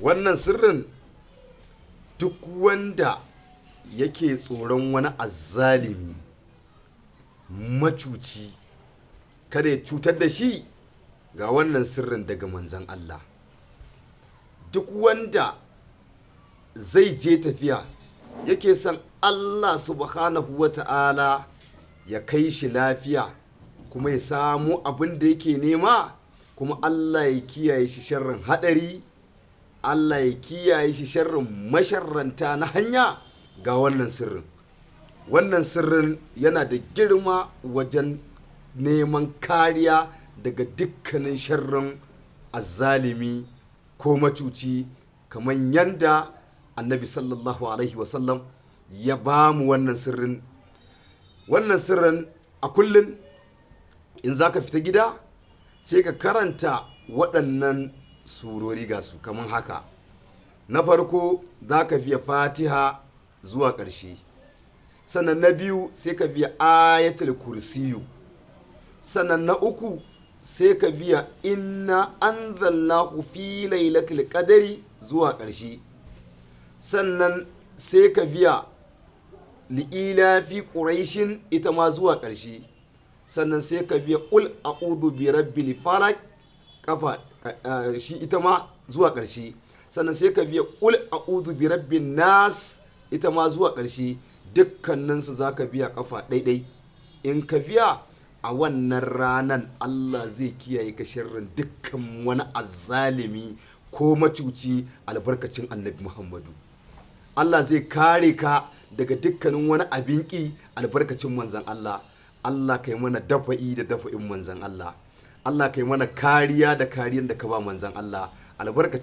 wannan sirrin duk wanda yake tsoron wani azzalimi macuci kada ya cutar da shi, ga wannan sirrin daga manzan Allah. Duk wanda zai je tafiya yake son Allah subhanahu wa ta'ala ya kai shi lafiya kuma ya samu abin da yake nema, kuma Allah ya kiyaye shi sharrin hadari, Allah ya kiyaye shi sharrin masharranta na hanya, ga wannan sirrin. Wannan sirrin yana da girma wajen neman kariya daga dukkanin sharrin azzalimi ko macuci, kamar yanda annabi sallallahu alaihi wasallam ya ba mu wannan sirrin. Wannan sirrin a kullum in za ka fita gida sai ka karanta waɗannan surori ga su kamar haka. Na farko za ka biya fatiha zuwa ƙarshe, sannan na biyu sai ka biya ayatul kursiyu, sannan na uku sai ka biya inna anzalnahu fi lailatul qadari zuwa ƙarshe, sannan sai ka biya li'ila fi quraishin ita ma zuwa ƙarshe, sannan sai ka biya qul a'udhu bi rabbil falaq kafa shi ita ma zuwa ƙarshe, sannan sai ka biya qul a'udhu bi rabbin nas ita ma zuwa ƙarshe. Dukkaninsu za ka biya kafa ɗaiɗai. In ka biya a wannan ranan Allah zai kiyaye ka sharrin dukkan wani azzalimi ko macuci albarkacin annabi Muhammadu. Allah zai kare ka daga dukkanin wani abin ƙi albarkacin manzan Allah. Allah kai mana dafa'i da dafa'in manzan Allah. Allah kai mana kariya da kariyar da ka ba manzan Allah albarkacin